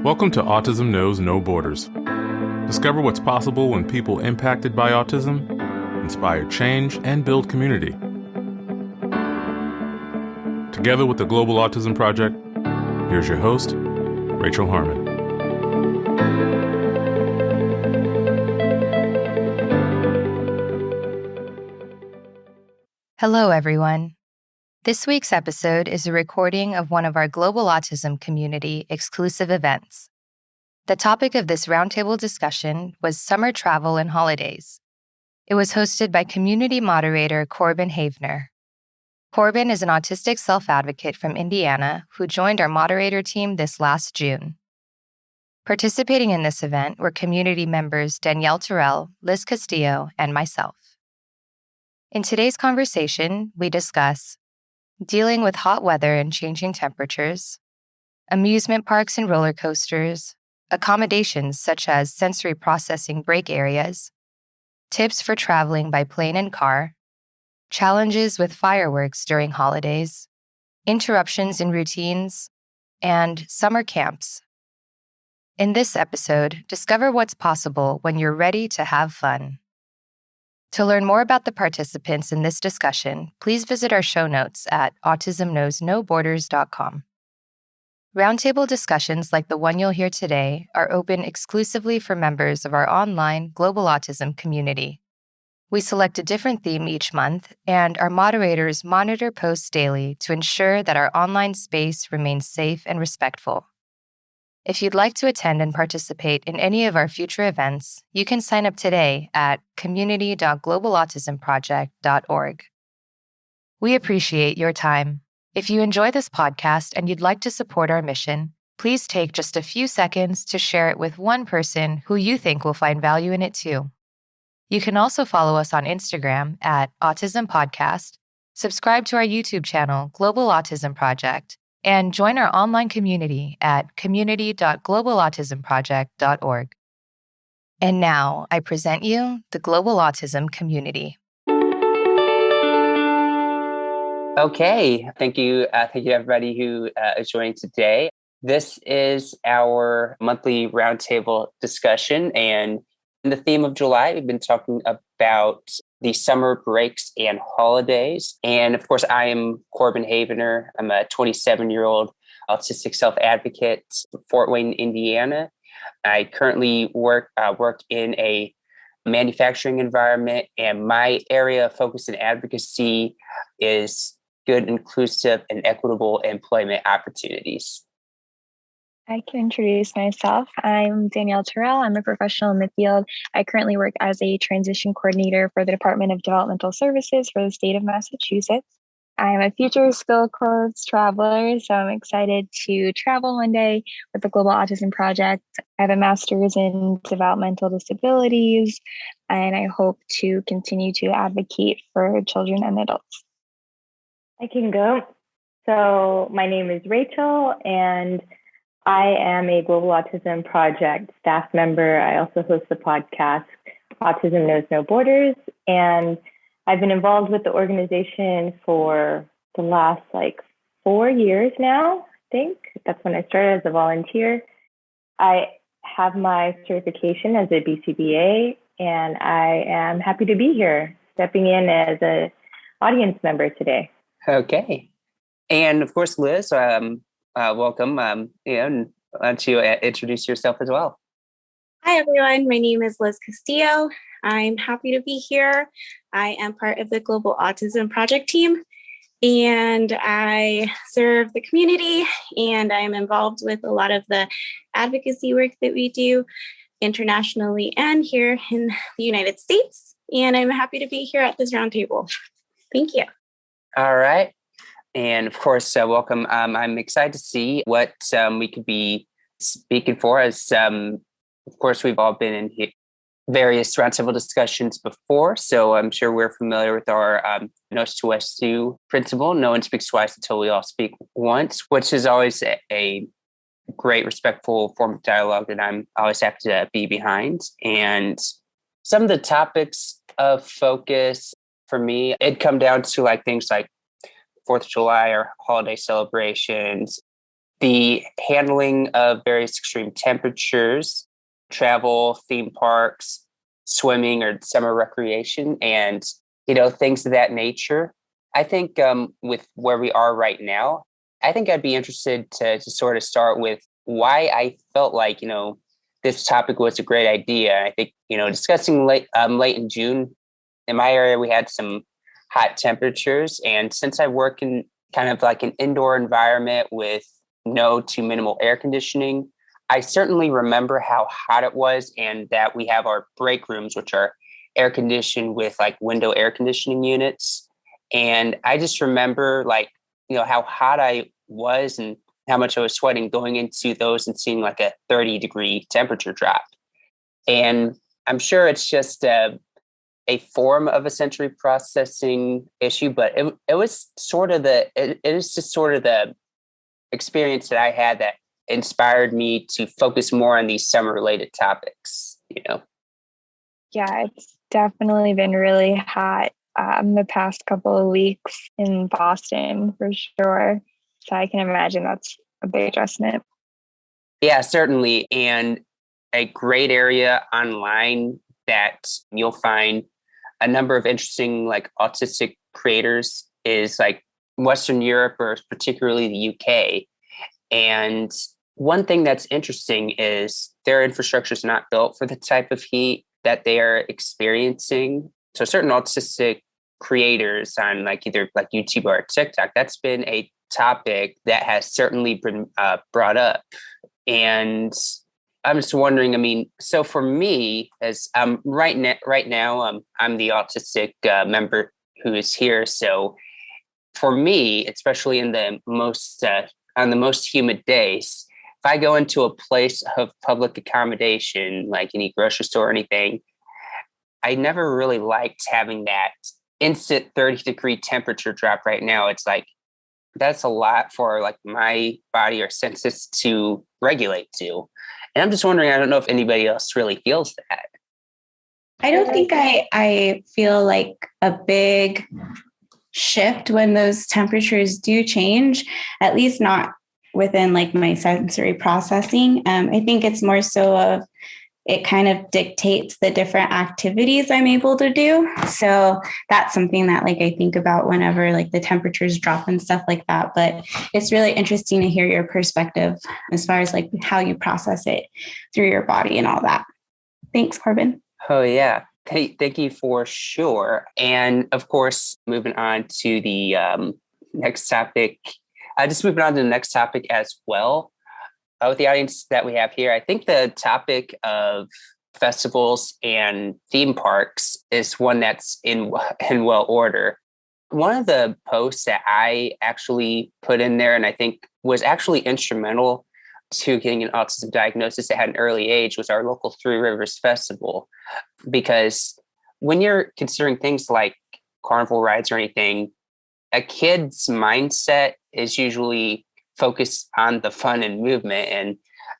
Welcome to Autism Knows No Borders. Discover what's possible when people impacted by autism inspire change and build community. Together with the Global Autism Project, here's your host, Rachel Harmon. Hello, everyone. This week's episode is a recording of one of our Global Autism Community exclusive events. The topic of this roundtable discussion was summer travel and holidays. It was hosted by community moderator Corben Havener. Corben is an Autistic Self-Advocate from Indiana who joined our moderator team this last June. Participating in this event were community members Danielle Terrell, Liz Castillo, and myself. In today's conversation, we discuss dealing with hot weather and changing temperatures, amusement parks and roller coasters, accommodations such as sensory processing break areas, tips for traveling by plane and car, challenges with fireworks during holidays, interruptions in routines, and summer camps. In this episode, discover what's possible when you're ready to have fun. To learn more about the participants in this discussion, please visit our show notes at autismknowsnoborders.com. Roundtable discussions like the one you'll hear today are open exclusively for members of our online Global Autism Community. We select a different theme each month, and our moderators monitor posts daily to ensure that our online space remains safe and respectful. If you'd like to attend and participate in any of our future events, you can sign up today at community.globalautismproject.org. We appreciate your time. If you enjoy this podcast and you'd like to support our mission, please take just a few seconds to share it with one person who you think will find value in it too. You can also follow us on Instagram at Autism Podcast, subscribe to our YouTube channel, Global Autism Project, and join our online community at community.globalautismproject.org. And now, I present you the Global Autism Community. Okay, thank you everybody who is joining today. This is our monthly roundtable discussion, and in the theme of July, we've been talking about the summer breaks and holidays. And of course, I am Corben Havener. I'm a 27-year-old Autistic Self-Advocate in Fort Wayne, Indiana. I currently work in a manufacturing environment, and my area of focus and advocacy is good, inclusive, and equitable employment opportunities. I can introduce myself. I'm Danielle Terrell. I'm a professional in the field. I currently work as a transition coordinator for the Department of Developmental Services for the state of Massachusetts. I'm a future Skill Corps traveler, so I'm excited to travel one day with the Global Autism Project. I have a master's in developmental disabilities, and I hope to continue to advocate for children and adults. I can go. So my name is Rachel, and I am a Global Autism Project staff member. I also host the podcast, Autism Knows No Borders, and I've been involved with the organization for the last 4 years now, I think. That's when I started as a volunteer. I have my certification as a BCBA, and I am happy to be here, stepping in as an audience member today. Okay. And of course, Liz, welcome. And why don't you introduce yourself as well? Hi, everyone. My name is Liz Castillo. I'm happy to be here. I am part of the Global Autism Project team, and I serve the community, and I'm involved with a lot of the advocacy work that we do internationally and here in the United States. And I'm happy to be here at this roundtable. Thank you. All right. And of course, welcome. I'm excited to see what we could be speaking for. As of course, we've all been in various roundtable discussions before, so I'm sure we're familiar with our Nos to Two principle. No one speaks twice until we all speak once, which is always a great, respectful form of dialogue that I'm always happy to be behind. And some of the topics of focus for me, it'd come down to things like 4th of July or holiday celebrations, the handling of various extreme temperatures, travel, theme parks, swimming or summer recreation, and, things of that nature. I think with where we are right now, I think I'd be interested to sort of start with why I felt like, this topic was a great idea. I think, discussing late in June, in my area, we had some hot temperatures. And since I work in kind of like an indoor environment with no to minimal air conditioning, I certainly remember how hot it was, and that we have our break rooms, which are air conditioned with like window air conditioning units. And I just remember how hot I was and how much I was sweating going into those and seeing like a 30-degree temperature drop. And I'm sure it's just a form of a sensory processing issue, but it was sort of it is just sort of the experience that I had that inspired me to focus more on these summer related topics, Yeah, it's definitely been really hot the past couple of weeks in Boston for sure. So I can imagine that's a big adjustment. Yeah, certainly. And a great area online that you'll find a number of interesting like autistic creators is like Western Europe, or particularly the UK. And one thing that's interesting is their infrastructure is not built for the type of heat that they are experiencing. So certain autistic creators on like either like YouTube or TikTok, that's been a topic that has certainly been brought up. And I'm just wondering, so for me, as right now, I'm the autistic member who is here. So for me, especially in the most on the most humid days, if I go into a place of public accommodation, like any grocery store or anything, I never really liked having that instant 30-degree temperature drop. Right now, it's like that's a lot for like my body or senses to regulate to. And I'm just wondering, I don't know if anybody else really feels that. I don't think I feel like a big shift when those temperatures do change, at least not within like my sensory processing. I think it's more so of it kind of dictates the different activities I'm able to do. So that's something that like I think about whenever like the temperatures drop and stuff like that. But it's really interesting to hear your perspective as far as like how you process it through your body and all that. Thanks, Corben. Oh, yeah. Thank you for sure. And of course, moving on to the next topic, just moving on to the next topic as well. With the audience that we have here, I think the topic of festivals and theme parks is one that's in well order. One of the posts that I actually put in there, and I think was actually instrumental to getting an autism diagnosis at an early age, was our local Three Rivers Festival. Because when you're considering things like carnival rides or anything, a kid's mindset is usually focused on the fun and movement.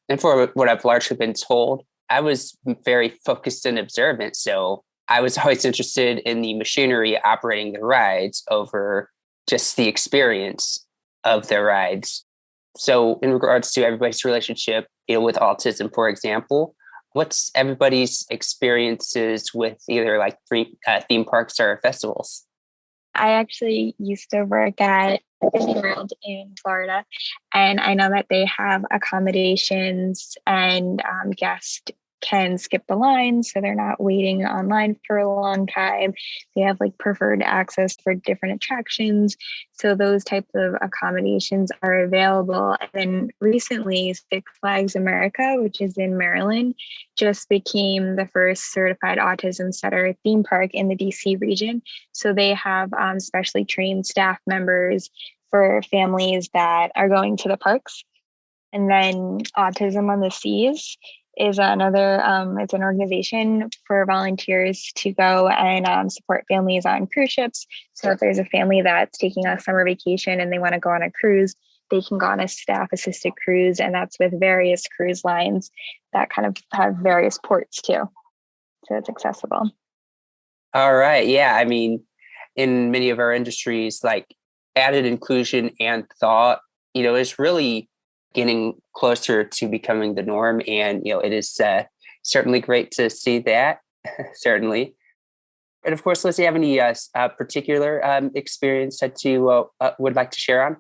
And for what I've largely been told, I was very focused and observant. So I was always interested in the machinery operating the rides over just the experience of the rides. So in regards to everybody's relationship with autism, for example, what's everybody's experiences with either like theme parks or festivals? I actually used to work at Disney World in Florida, and I know that they have accommodations and guests can skip the line, so they're not waiting online for a long time. They have like preferred access for different attractions. So those types of accommodations are available. And then recently, Six Flags America, which is in Maryland, just became the first certified autism center theme park in the DC region. So they have specially trained staff members for families that are going to the parks. And then Autism on the Seas is another, it's an organization for volunteers to go and support families on cruise ships. So if there's a family that's taking a summer vacation and they want to go on a cruise, they can go on a staff assisted cruise. And that's with various cruise lines that kind of have various ports too. So it's accessible. All right. Yeah. I mean, in many of our industries, like added inclusion and thought, is really getting closer to becoming the norm. And, it is certainly great to see that, certainly. And of course, Liz, do you have any particular experience that you would like to share on?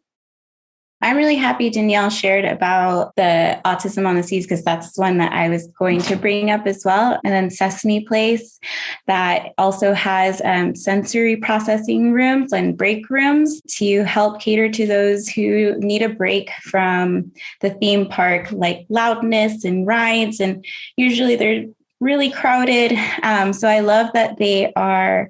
I'm really happy Danielle shared about the Autism on the Seas, because that's one that I was going to bring up as well. And then Sesame Place, that also has sensory processing rooms and break rooms to help cater to those who need a break from the theme park, like loudness and rides. And usually they're really crowded. So I love that they are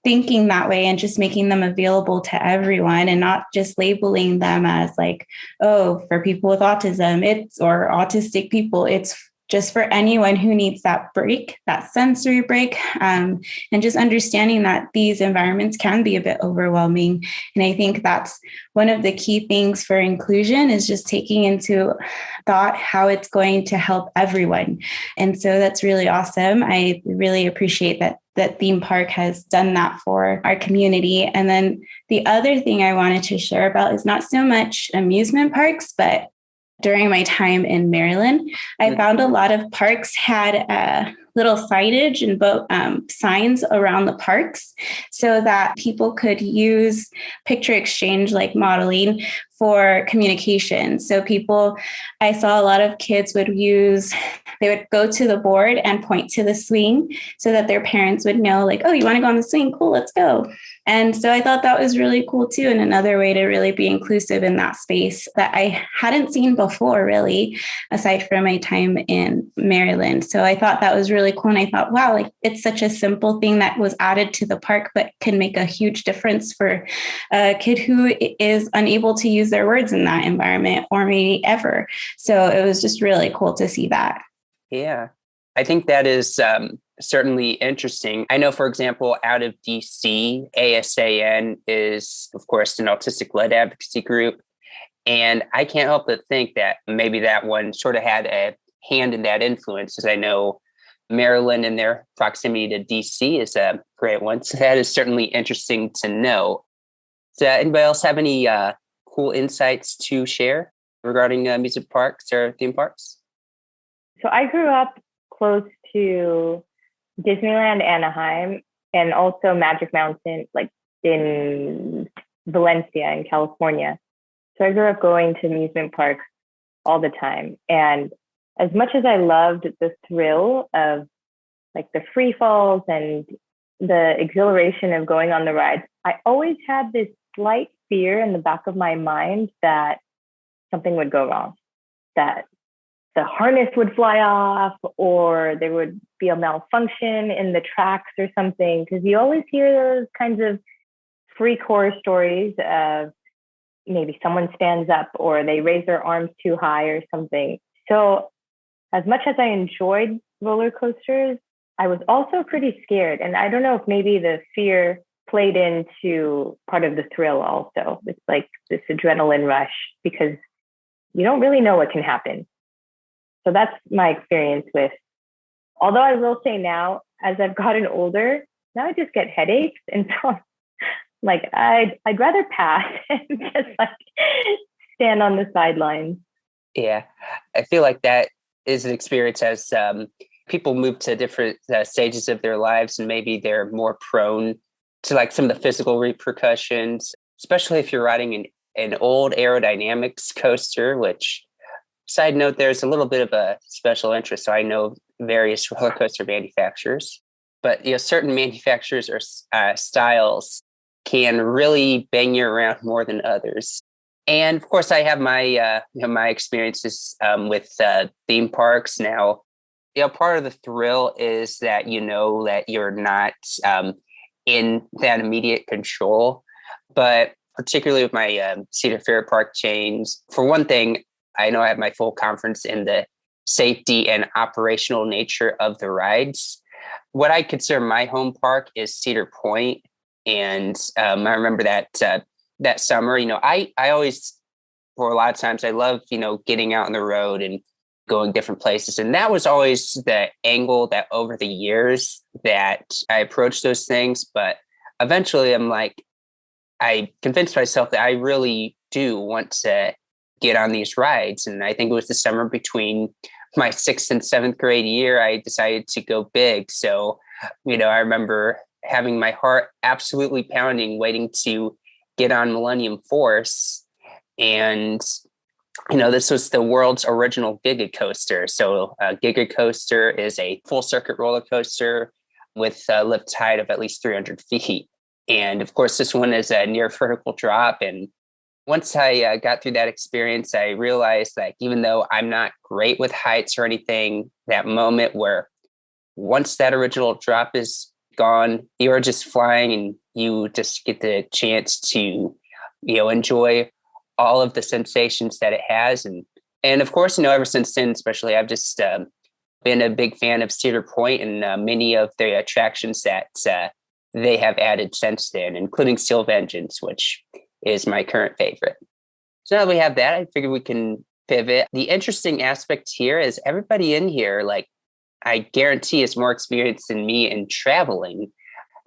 thinking that way and just making them available to everyone and not just labeling them as like, oh, for people with autism, or autistic people. It's just for anyone who needs that break, that sensory break, and just understanding that these environments can be a bit overwhelming. And I think that's one of the key things for inclusion, is just taking into thought how it's going to help everyone. And so that's really awesome. I really appreciate that theme park has done that for our community. And then the other thing I wanted to share about is not so much amusement parks, but during my time in Maryland, I found a lot of parks had little signage and signs around the parks so that people could use picture exchange, like modeling, for communication. So I saw a lot of kids they would go to the board and point to the swing so that their parents would know, like, oh, you want to go on the swing? Cool, let's go. And so I thought that was really cool too. And another way to really be inclusive in that space that I hadn't seen before, really, aside from my time in Maryland. So I thought that was really cool. And I thought, wow, like, it's such a simple thing that was added to the park, but can make a huge difference for a kid who is unable to use their words in that environment, or maybe ever. So it was just really cool to see that. Yeah, I think that is certainly interesting. I know, for example, out of DC, ASAN is, of course, an autistic-led advocacy group. And I can't help but think that maybe that one sort of had a hand in that influence, as I know Maryland and their proximity to DC is a great one. So that is certainly interesting to know. Does anybody else have any cool insights to share regarding amusement parks or theme parks? So I grew up close to Disneyland Anaheim and also Magic Mountain, like in Valencia in California. So I grew up going to amusement parks all the time. And as much as I loved the thrill of like the free falls and the exhilaration of going on the rides, I always had this slight fear in the back of my mind that something would go wrong, that the harness would fly off, or there would be a malfunction in the tracks or something. Because you always hear those kinds of freak horror stories of maybe someone stands up or they raise their arms too high or something. So as much as I enjoyed roller coasters, I was also pretty scared. And I don't know if maybe the fear played into part of the thrill also. It's like this adrenaline rush because you don't really know what can happen. So that's my experience with, although I will say now, as I've gotten older, now I just get headaches. And so like, I'd rather pass and just like stand on the sidelines. Yeah, I feel like that is an experience as people move to different stages of their lives, and maybe they're more prone to like some of the physical repercussions, especially if you're riding an old aerodynamics coaster, which, side note, there's a little bit of a special interest. So I know various roller coaster manufacturers, but certain manufacturers or styles can really bang you around more than others. And of course, I have my my experiences with theme parks now. Part of the thrill is that that you're not in that immediate control. But particularly with my Cedar Fair park chains, for one thing, I know I have my full confidence in the safety and operational nature of the rides. What I consider my home park is Cedar Point. And I remember that summer, I always, for a lot of times, I love, getting out on the road and going different places. And that was always the angle that over the years that I approached those things. But eventually I'm like, I convinced myself that I really do want to get on these rides. And I think it was the summer between my 6th and 7th grade year, I decided to go big. So, I remember having my heart absolutely pounding, waiting to get on Millennium Force. And, this was the world's original Giga Coaster. So Giga Coaster is a full circuit roller coaster with a lift height of at least 300 feet. And of course, this one is a near vertical drop. And once I got through that experience, I realized that even though I'm not great with heights or anything, that moment where once that original drop is gone, you're just flying and you just get the chance to, enjoy all of the sensations that it has. And of course, ever since then, especially, I've just been a big fan of Cedar Point and many of the attractions that they have added since then, including Steel Vengeance, which is my current favorite. So now that we have that, I figured we can pivot. The interesting aspect here is everybody in here, I guarantee, is more experienced than me in traveling,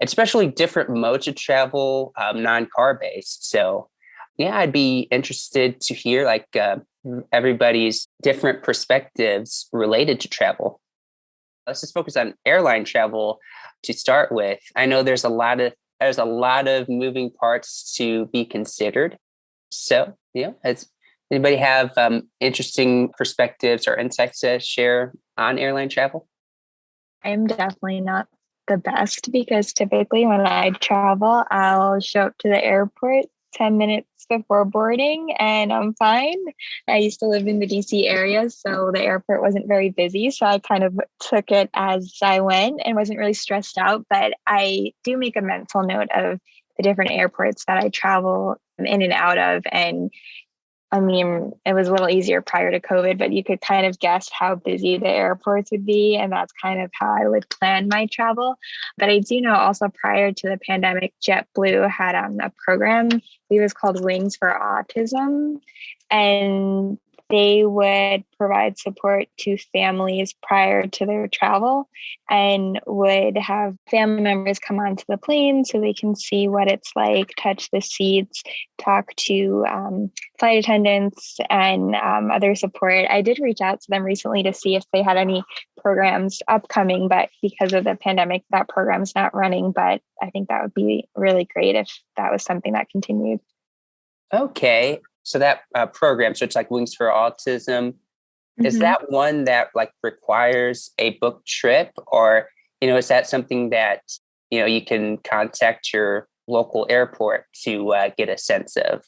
especially different modes of travel, non-car based. So yeah, I'd be interested to hear everybody's different perspectives related to travel. Let's just focus on airline travel to start with. I know there's a lot of moving parts to be considered. So, does anybody have interesting perspectives or insights to share on airline travel? I'm definitely not the best because typically when I travel, I'll show up to the airport 10 minutes before boarding and I'm fine. I used to live in the DC area, so the airport wasn't very busy. So I kind of took it as I went and wasn't really stressed out. But I do make a mental note of the different airports that I travel in and out of. And I mean, it was a little easier prior to COVID, but you could kind of guess how busy the airports would be. And that's kind of how I would plan my travel. But I do know also prior to the pandemic, JetBlue had a program. It was called Wings for Autism. And they would provide support to families prior to their travel and would have family members come onto the plane so they can see what it's like, touch the seats, talk to flight attendants and other support. I did reach out to them recently to see if they had any programs upcoming, but because of the pandemic, that program's not running. But I think that would be really great if that was something that continued. Okay. So that program, so it's like Wings for Autism, is that one that requires a book trip, or, is that something that, you can contact your local airport to get a sense of?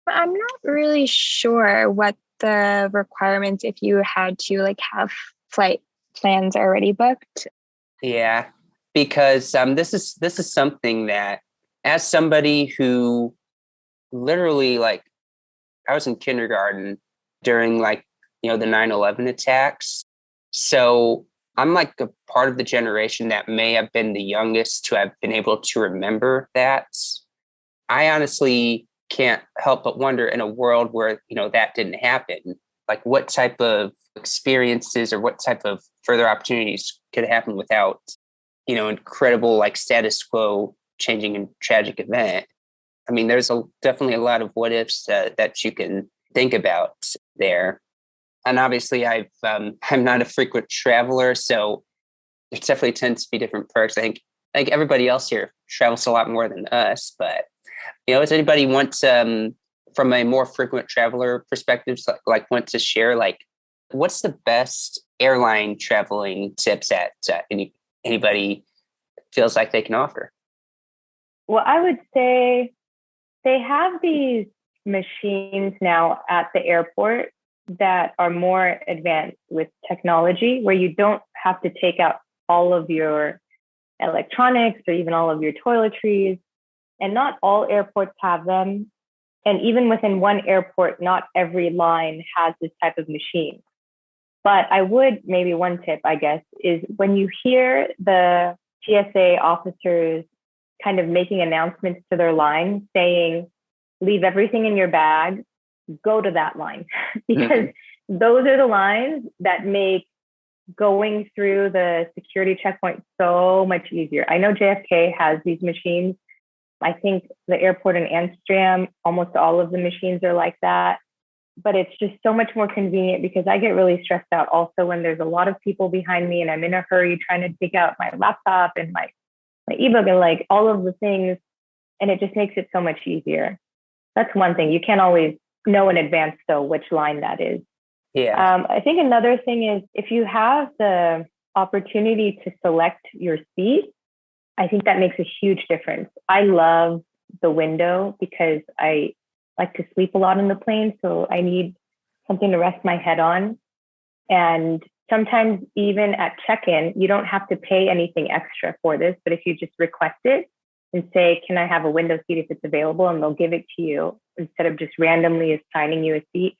I'm not really sure what the requirements, if you had to have flight plans already booked. Yeah, because this is something that, as somebody who literally I was in kindergarten during the 9/11 attacks. So I'm a part of the generation that may have been the youngest to have been able to remember that. I honestly can't help but wonder, in a world where, that didn't happen, what type of experiences or what type of further opportunities could happen without, incredible status quo changing and tragic event. I mean, there's definitely a lot of what ifs that you can think about there. And obviously, I'm not a frequent traveler, so there definitely tends to be different perks. I think everybody else here travels a lot more than us. But does anybody want from a more frequent traveler perspective, want to share what's the best airline traveling tips that anybody feels like they can offer? Well, I would say they have these machines now at the airport that are more advanced with technology, where you don't have to take out all of your electronics or even all of your toiletries. And not all airports have them. And even within one airport, not every line has this type of machine. But maybe one tip, I guess, is when you hear the TSA officers kind of making announcements to their line saying, leave everything in your bag, go to that line. Because those are the lines that make going through the security checkpoint so much easier. I know JFK has these machines. I think the airport in Amsterdam, almost all of the machines are like that. but it's just so much more convenient because I get really stressed out also when there's a lot of people behind me and I'm in a hurry trying to take out my laptop and my ebook and like all of the things. And it just makes it so much easier. That's one thing. You can't always know in advance, though, which line that is. Yeah. I think another thing is if you have the opportunity to select your seat, I think that makes a huge difference. I love the window because I like to sleep a lot in the plane. So I need something to rest my head on. And sometimes even at check-in, you don't have to pay anything extra for this. But if you just request it and say, can I have a window seat if it's available? And they'll give it to you instead of just randomly assigning you a seat.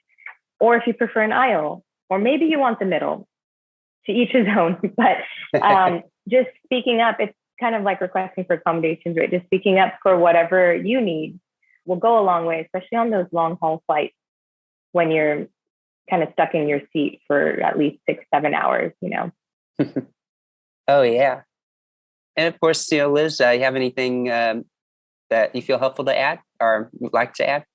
Or if you prefer an aisle, or maybe you want the middle, to each his own. But just speaking up, it's kind of like requesting for accommodations, right? Just speaking up for whatever you need will go a long way, especially on those long haul flights when you're kind of stuck in your seat for at least 6-7 hours, you know? Oh, yeah. And of course, Liz, you have anything that you feel helpful to add or would like to add?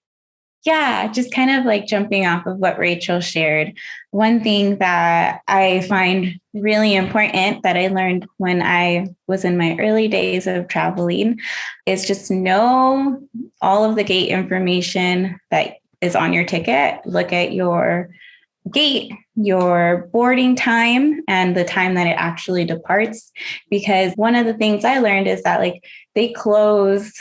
Yeah, just kind of like jumping off of what Rachel shared. One thing that I find really important that I learned when I was in my early days of traveling is just know all of the gate information that is on your ticket. Look at your gate, your boarding time, and the time that it actually departs. Because one of the things I learned is that like they close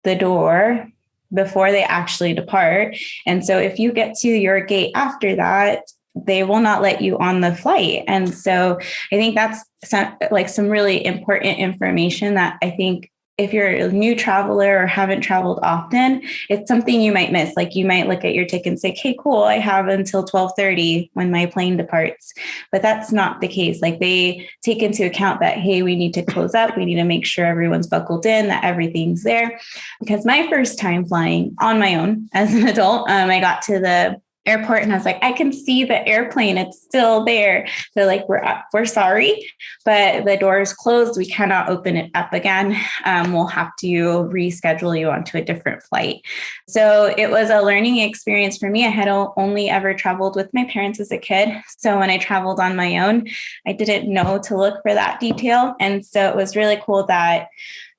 the door before they actually depart. And so if you get to your gate after that, they will not let you on the flight. And so I think that's some really important information that I think if you're a new traveler or haven't traveled often, it's something you might miss. Like you might look at your ticket and say, okay, cool, I have until 12:30 when my plane departs. But that's not the case. Like they take into account that, hey, we need to close up. We need to make sure everyone's buckled in, that everything's there. Because my first time flying on my own as an adult, I got to the airport and I was like, I can see the airplane. It's still there. They're like, we're sorry, but the door is closed. We cannot open it up again. We'll have to reschedule you onto a different flight. So it was a learning experience for me. I had only ever traveled with my parents as a kid. So when I traveled on my own, I didn't know to look for that detail. And so it was really cool that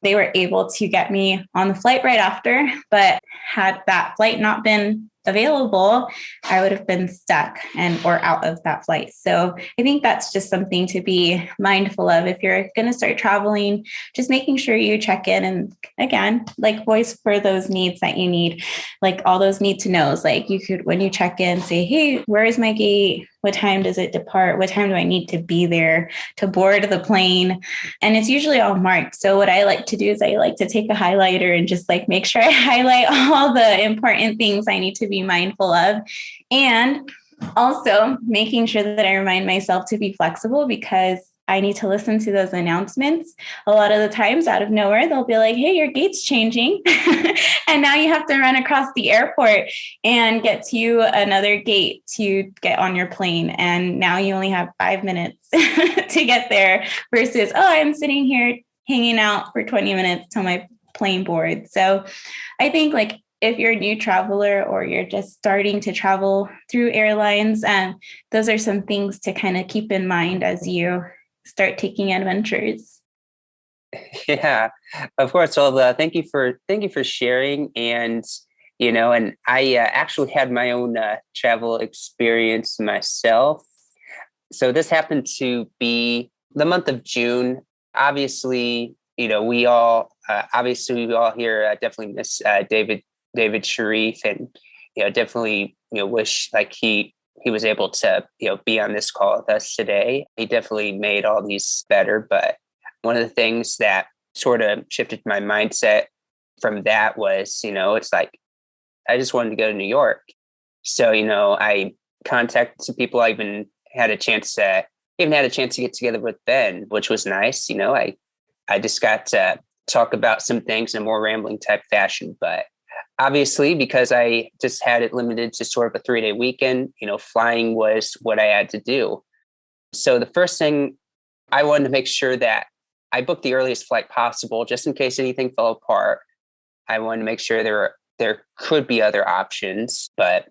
they were able to get me on the flight right after, but had that flight not been available, I would have been stuck or out of that flight. So I think that's just something to be mindful of. If you're going to start traveling, just making sure you check in and again, like voice for those needs that you need, like all those need to knows. Like you could, when you check in, say, hey, where is my gate? What time does it depart? What time do I need to be there to board the plane? And it's usually all marked. So what I like to do is I like to take a highlighter and just like make sure I highlight all the important things I need to be mindful of. And also making sure that I remind myself to be flexible because I need to listen to those announcements. A lot of the times out of nowhere, they'll be like, hey, your gate's changing. And now you have to run across the airport and get to another gate to get on your plane. And now you only have 5 minutes to get there versus, oh, I'm sitting here hanging out for 20 minutes till my plane boards. So I think like if you're a new traveler or you're just starting to travel through airlines, those are some things to kind of keep in mind as you start taking adventures. Yeah, of course. Well, thank you for sharing. And and I actually had my own travel experience myself. So this happened to be the month of June. Obviously, we all here definitely miss David Sharif, and definitely wish like he was able to be on this call with us today. He definitely made all these better, but one of the things that sort of shifted my mindset from that was it's like I just wanted to go to New York. So I contacted some people. I even had a chance to get together with Ben, which was nice. I just got to talk about some things in a more rambling type fashion, but obviously, because I just had it limited to sort of a 3-day weekend, flying was what I had to do. So the first thing I wanted to make sure that I booked the earliest flight possible, just in case anything fell apart. I wanted to make sure there could be other options, but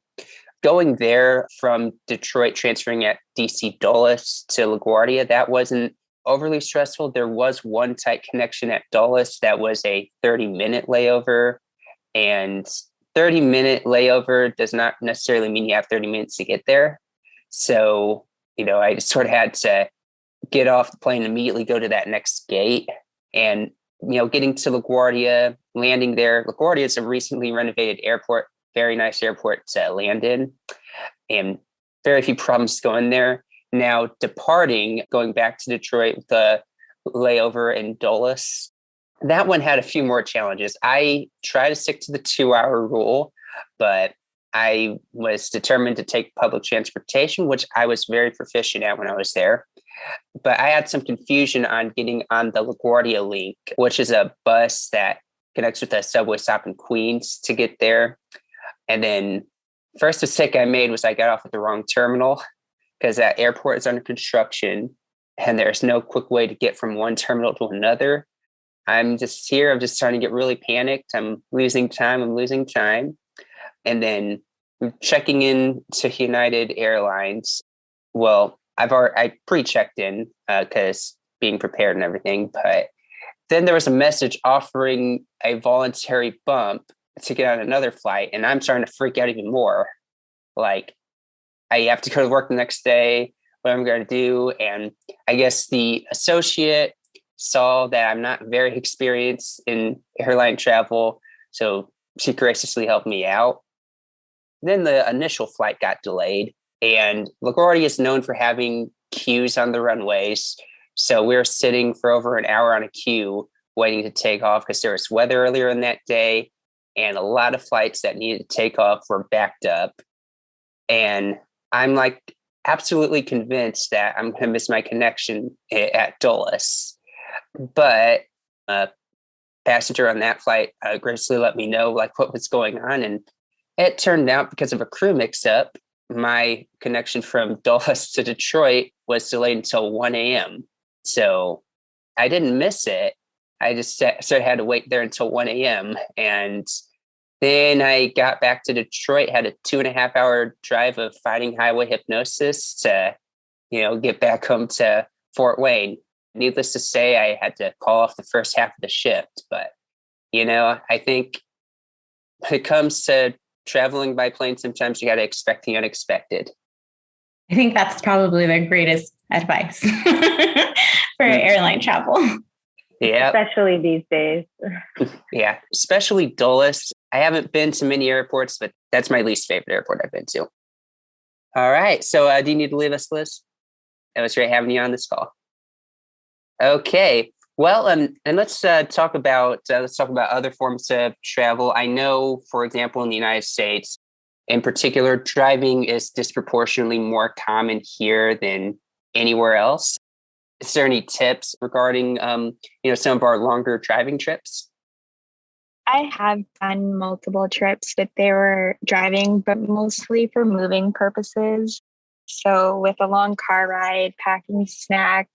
going there from Detroit, transferring at DC Dulles to LaGuardia, that wasn't overly stressful. There was one tight connection at Dulles that was a 30-minute layover, and 30-minute layover does not necessarily mean you have 30 minutes to get there. So, I just sort of had to get off the plane and immediately go to that next gate. And, getting to LaGuardia, landing there. LaGuardia is a recently renovated airport, very nice airport to land in, and very few problems going there. Now, departing, going back to Detroit, the layover in Dulles, that one had a few more challenges. I try to stick to the 2-hour rule, but I was determined to take public transportation, which I was very proficient at when I was there. But I had some confusion on getting on the LaGuardia Link, which is a bus that connects with a subway stop in Queens to get there. And then first mistake I made was I got off at the wrong terminal, because that airport is under construction and there's no quick way to get from one terminal to another. I'm just starting to get really panicked. I'm losing time. And then checking in to United Airlines. Well, I pre-checked in because being prepared and everything. But then there was a message offering a voluntary bump to get on another flight. And I'm starting to freak out even more. Like, I have to go to work the next day, what I'm going to do. And I guess the associate saw that I'm not very experienced in airline travel, so she graciously helped me out. Then the initial flight got delayed, and LaGuardia is known for having queues on the runways. So we were sitting for over an hour on a queue waiting to take off because there was weather earlier in that day, and a lot of flights that needed to take off were backed up. And I'm like absolutely convinced that I'm going to miss my connection at Dulles. But a passenger on that flight graciously let me know like what was going on. And it turned out, because of a crew mix-up, my connection from Dulles to Detroit was delayed until 1 a.m. So I didn't miss it. I just sort of had to wait there until 1 a.m. And then I got back to Detroit, had a 2.5-hour drive of fighting highway hypnosis to, get back home to Fort Wayne. Needless to say, I had to call off the first half of the shift. But, I think when it comes to traveling by plane, sometimes you got to expect the unexpected. I think that's probably the greatest advice for airline travel. Yeah. Especially these days. Yeah. Especially Dulles. I haven't been to many airports, but that's my least favorite airport I've been to. All right. So do you need to leave us, Liz? It was great having you on this call. Okay. Well, and let's talk about other forms of travel. I know, for example, in the United States, in particular, driving is disproportionately more common here than anywhere else. Is there any tips regarding, some of our longer driving trips? I have done multiple trips that they were driving, but mostly for moving purposes. So with a long car ride, packing snacks,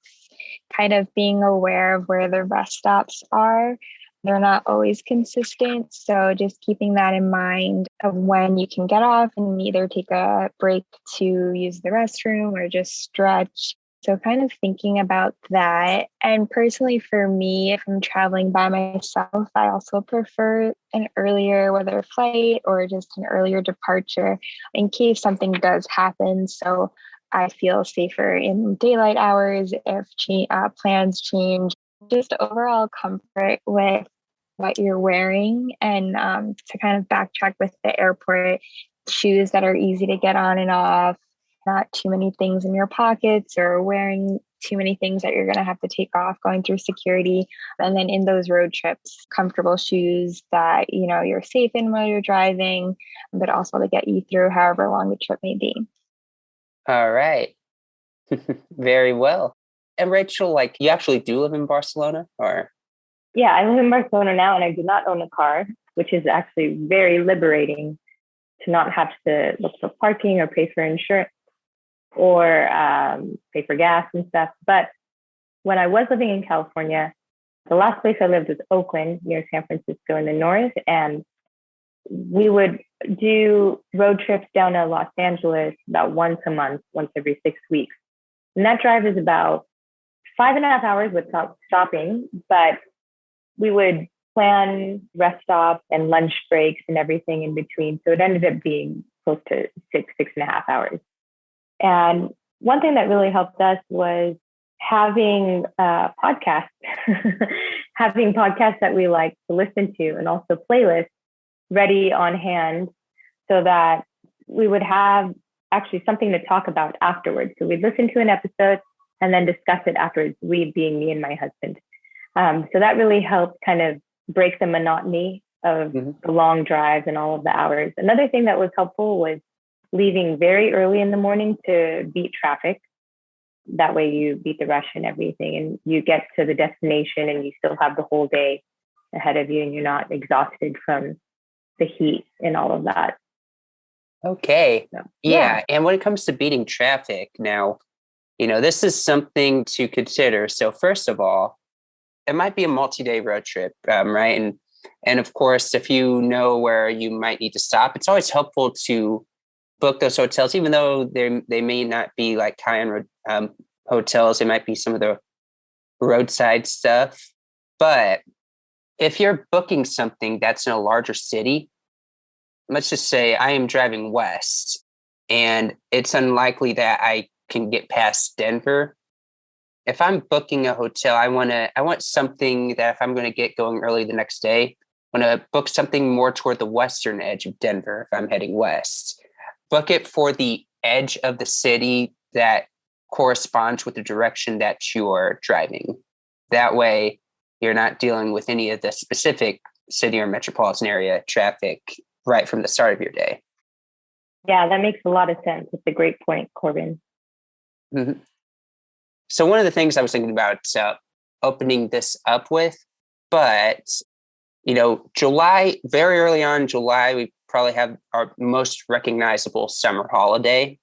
kind of being aware of where the rest stops are. They're not always consistent. So just keeping that in mind of when you can get off and either take a break to use the restroom or just stretch. So kind of thinking about that. And personally for me, if I'm traveling by myself, I also prefer an earlier, whether flight or just an earlier departure in case something does happen. So I feel safer in daylight hours if plans change. Just overall comfort with what you're wearing, and to kind of backtrack with the airport, shoes that are easy to get on and off, not too many things in your pockets or wearing too many things that you're going to have to take off going through security. And then in those road trips, comfortable shoes that, you're safe in while you're driving, but also to get you through however long the trip may be. All right. Very well. And Rachel, you actually do live in Barcelona, or? Yeah, I live in Barcelona now, and I do not own a car, which is actually very liberating to not have to look for parking or pay for insurance or pay for gas and stuff. But when I was living in California, the last place I lived was Oakland, near San Francisco in the north. And we would do road trips down to Los Angeles about once a month, once every 6 weeks. And that drive is about 5.5 hours without stopping, but we would plan rest stops and lunch breaks and everything in between. So it ended up being close to 6.5 hours. And one thing that really helped us was having podcasts, having podcasts that we like to listen to, and also playlists ready on hand so that we would have actually something to talk about afterwards. So we'd listen to an episode and then discuss it afterwards, we being me and my husband. So that really helped kind of break the monotony of the long drives and all of the hours. Another thing that was helpful was leaving very early in the morning to beat traffic. That way you beat the rush and everything, and you get to the destination and you still have the whole day ahead of you, and you're not exhausted from the heat and all of that. Okay. So, yeah. And when it comes to beating traffic now, this is something to consider. So first of all, it might be a multi-day road trip, right? And of course, if you know where you might need to stop, it's always helpful to book those hotels, even though they may not be like high-end hotels. They might be some of the roadside stuff. But if you're booking something that's in a larger city, let's just say I am driving west and it's unlikely that I can get past Denver. If I'm booking a hotel, I want something that if I'm going to get going early the next day, I want to book something more toward the western edge of Denver if I'm heading west. Book it for the edge of the city that corresponds with the direction that you're driving. That way, you're not dealing with any of the specific city or metropolitan area traffic right from the start of your day. Yeah, that makes a lot of sense. It's a great point, Corben. Mm-hmm. So one of the things I was thinking about opening this up with, but, July, very early on in July, we probably have our most recognizable summer holiday.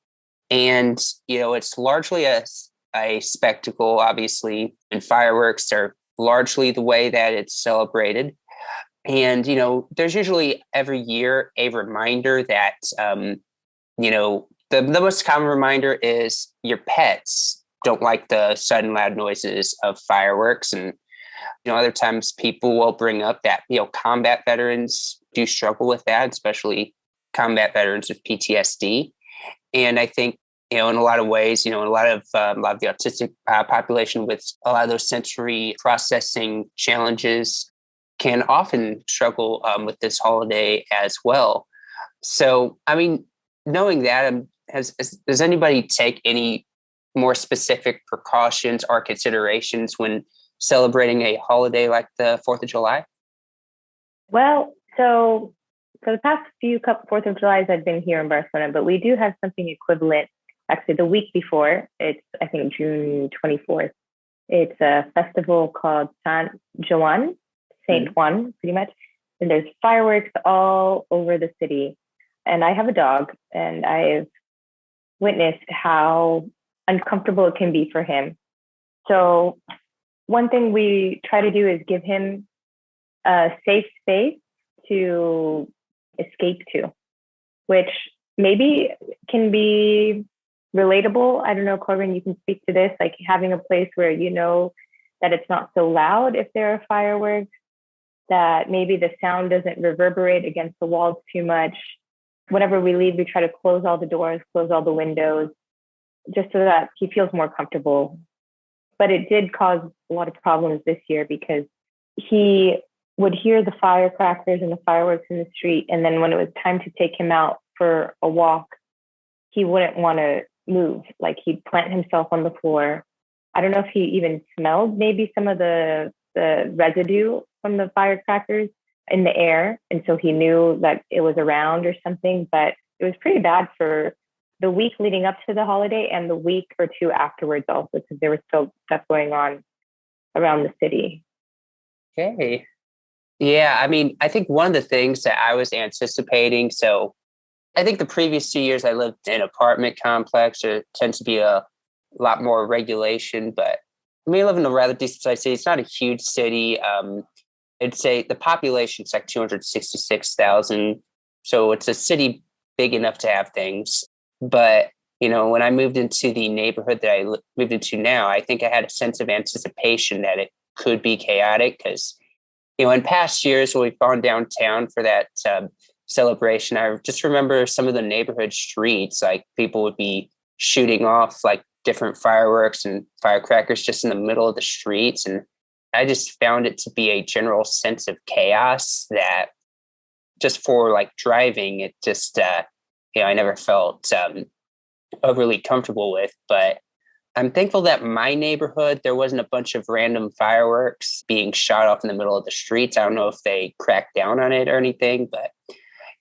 And, it's largely a spectacle, obviously, and fireworks are largely the way that it's celebrated. And, there's usually every year a reminder that, the most common reminder is your pets don't like the sudden loud noises of fireworks. And, other times people will bring up that, combat veterans do struggle with that, especially combat veterans with PTSD. And I think, in a lot of ways, a lot of the autistic population with a lot of those sensory processing challenges can often struggle with this holiday as well. So, knowing that, does anybody take any more specific precautions or considerations when celebrating a holiday like the 4th of July? Well, so for the past few 4th of Julys, I've been here in Barcelona, but we do have something equivalent. Actually, the week before, it's, I think, June 24th. It's a festival called Saint Juan, pretty much. And there's fireworks all over the city. And I have a dog, and I've witnessed how uncomfortable it can be for him. So one thing we try to do is give him a safe space to escape to, which maybe can be relatable. I don't know, Corben, you can speak to this, like having a place where that it's not so loud if there are fireworks, that maybe the sound doesn't reverberate against the walls too much. Whenever we leave, we try to close all the doors, close all the windows, just so that he feels more comfortable. But it did cause a lot of problems this year because he would hear the firecrackers and the fireworks in the street. And then when it was time to take him out for a walk, he wouldn't want to move. Like he'd plant himself on the floor. I don't know if he even smelled maybe some of the residue from the firecrackers in the air. And so he knew that it was around or something, but it was pretty bad for the week leading up to the holiday and the week or two afterwards also, because there was still stuff going on around the city. Okay. Yeah, I think one of the things that I was anticipating, so I think the previous 2 years I lived in an apartment complex. There tends to be a lot more regulation, but I live in a rather decent sized city. It's not a huge city. I'd say the population's like 266,000. So it's a city big enough to have things. But, when I moved into the neighborhood that I moved into now, I think I had a sense of anticipation that it could be chaotic because, in past years when we've gone downtown for that celebration, I just remember some of the neighborhood streets, like people would be shooting off like different fireworks and firecrackers just in the middle of the streets. And I just found it to be a general sense of chaos that just for like driving, it just, I never felt overly comfortable with. But I'm thankful that my neighborhood, there wasn't a bunch of random fireworks being shot off in the middle of the streets. I don't know if they cracked down on it or anything, but,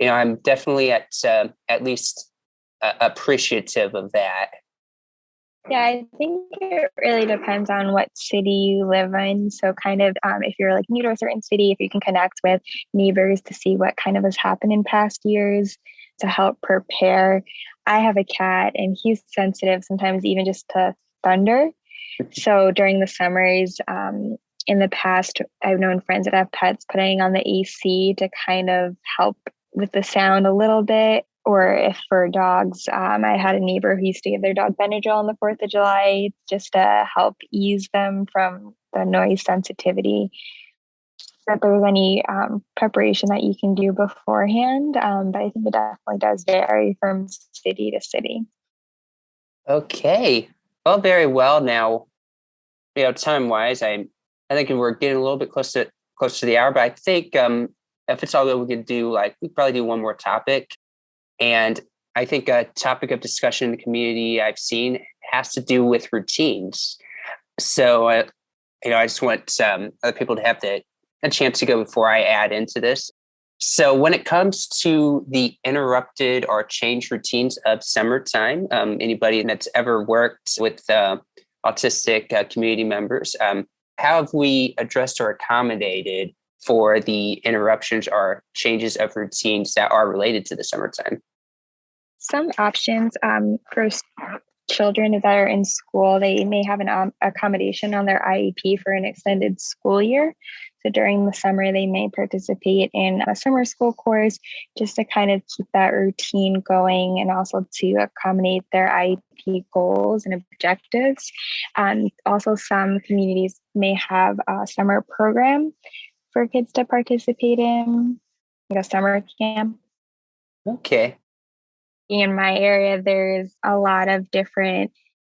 I'm definitely at least appreciative of that. Yeah, I think it really depends on what city you live in. So kind of if you're like new to a certain city, if you can connect with neighbors to see what kind of has happened in past years to help prepare. I have a cat and he's sensitive sometimes even just to thunder. So during the summers, in the past, I've known friends that have pets putting on the AC to kind of help with the sound a little bit. Or if for dogs, I had a neighbor who used to give their dog Benadryl on the 4th of July just to help ease them from the noise sensitivity. If there's any preparation that you can do beforehand, but I think it definitely does vary from city to city. Okay. Well, very well. Now, time-wise, I think we're getting a little bit close to the hour, but I think if it's all good, we could probably do one more topic. And I think a topic of discussion in the community I've seen has to do with routines. So, I just want other people to have a chance to go before I add into this. So when it comes to the interrupted or changed routines of summertime, anybody that's ever worked with autistic community members, how have we addressed or accommodated for the interruptions or changes of routines that are related to the summertime? Some options for children that are in school, they may have an accommodation on their IEP for an extended school year. So during the summer, they may participate in a summer school course just to kind of keep that routine going and also to accommodate their IEP goals and objectives. Also, some communities may have a summer program for kids to participate in, like a summer camp. Okay. In my area, there's a lot of different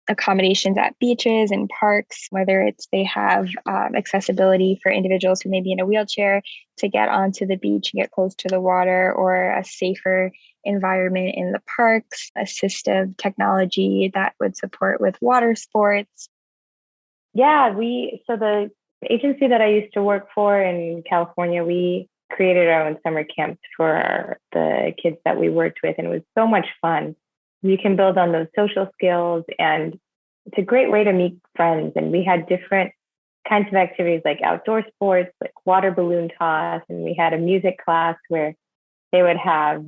accommodations at beaches and parks, whether it's they have accessibility for individuals who may be in a wheelchair to get onto the beach and get close to the water, or a safer environment in the parks, assistive technology that would support with water sports. Yeah, so the agency that I used to work for in California, we created our own summer camps for the kids that we worked with, and it was so much fun. You can build on those social skills, and it's a great way to meet friends. And we had different kinds of activities like outdoor sports, like water balloon toss, and we had a music class where they would have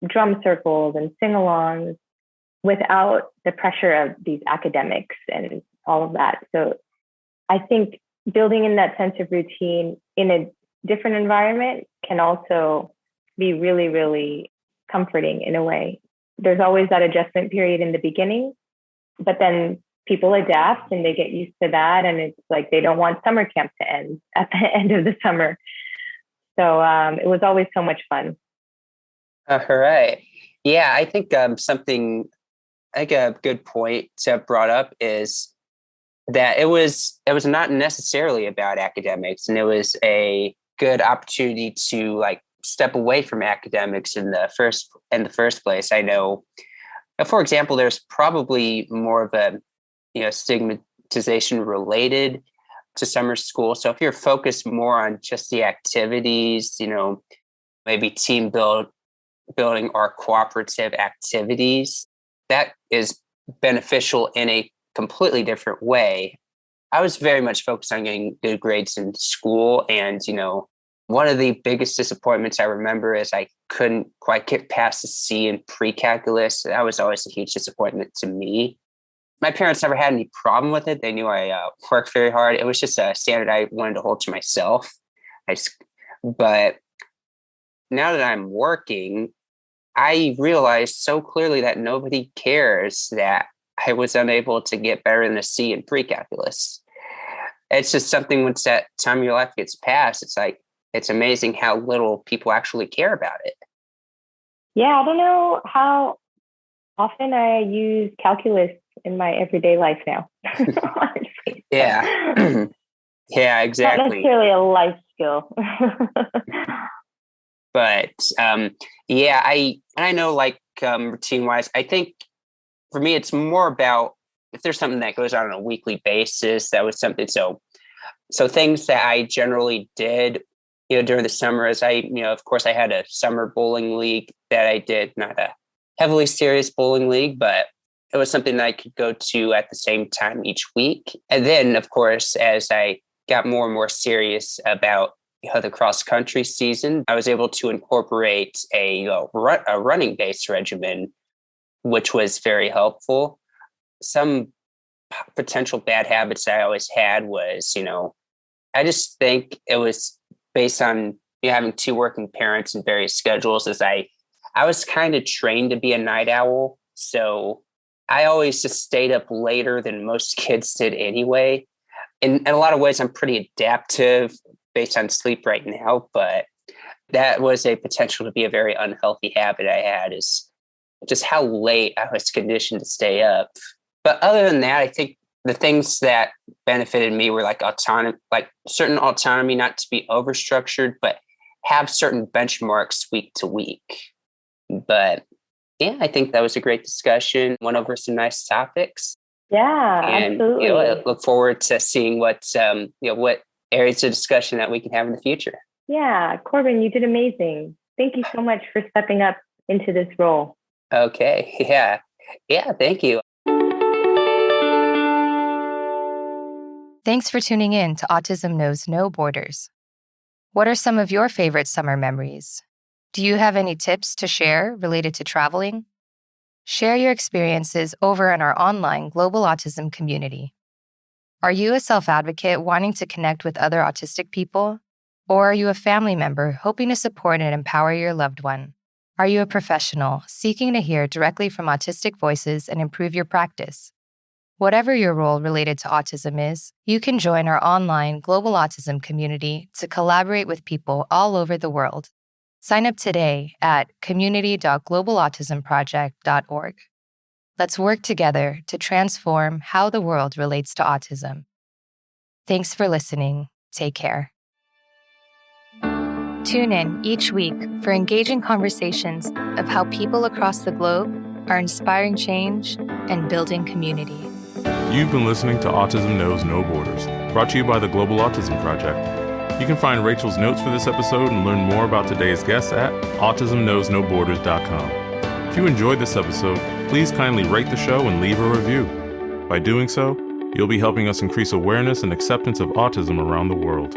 drum circles and sing-alongs without the pressure of these academics and all of that. So I think building in that sense of routine in a different environment can also be really, really comforting in a way. There's always that adjustment period in the beginning, but then people adapt and they get used to that. And it's like they don't want summer camp to end at the end of the summer. So it was always so much fun. All right. Yeah, I think something, I think a good point to have brought up is that it was not necessarily about academics, and it was a good opportunity to like step away from academics in the first place. I know, for example, there's probably more of a stigmatization related to summer school. So if you're focused more on just the activities, maybe team building or cooperative activities, that is beneficial in a completely different way. I was very much focused on getting good grades in school. And, one of the biggest disappointments I remember is I couldn't quite get past the C in pre-calculus. That was always a huge disappointment to me. My parents never had any problem with it. They knew I worked very hard. It was just a standard I wanted to hold to myself. But now that I'm working, I realized so clearly that nobody cares that I was unable to get better than a C in pre-calculus. It's just something once that time of your life gets past, it's like, it's amazing how little people actually care about it. Yeah, I don't know how often I use calculus in my everyday life now. Yeah. Yeah, exactly. Not necessarily a life skill. But yeah, I know, like, routine wise, I think for me, it's more about if there's something that goes on a weekly basis, that was something. So things that I generally did, during the summer is of course I had a summer bowling league that I did, not a heavily serious bowling league, but it was something that I could go to at the same time each week. And then, of course, as I got more and more serious about the cross country season, I was able to incorporate a running based regimen, which was very helpful. Some potential bad habits that I always had was, I just think it was based on having two working parents and various schedules. As I was kind of trained to be a night owl, so I always just stayed up later than most kids did anyway. In a lot of ways, I'm pretty adaptive based on sleep right now, but that was a potential to be a very unhealthy habit I had, is just how late I was conditioned to stay up. But other than that, I think the things that benefited me were like autonomy, like certain autonomy, not to be overstructured, but have certain benchmarks week to week. But yeah, I think that was a great discussion. Went over some nice topics. Yeah, And absolutely. I look forward to seeing what areas of discussion that we can have in the future. Yeah, Corben, you did amazing. Thank you so much for stepping up into this role. Okay. Yeah. Thank you. Thanks for tuning in to Autism Knows No Borders. What are some of your favorite summer memories? Do you have any tips to share related to traveling? Share your experiences over in our online Global Autism Community. Are you a self-advocate wanting to connect with other autistic people? Or are you a family member hoping to support and empower your loved one? Are you a professional seeking to hear directly from autistic voices and improve your practice? Whatever your role related to autism is, you can join our online Global Autism Community to collaborate with people all over the world. Sign up today at community.globalautismproject.org. Let's work together to transform how the world relates to autism. Thanks for listening. Take care. Tune in each week for engaging conversations of how people across the globe are inspiring change and building community. You've been listening to Autism Knows No Borders, brought to you by the Global Autism Project. You can find Rachel's notes for this episode and learn more about today's guests at autismknowsnoborders.com. If you enjoyed this episode, please kindly rate the show and leave a review. By doing so, you'll be helping us increase awareness and acceptance of autism around the world.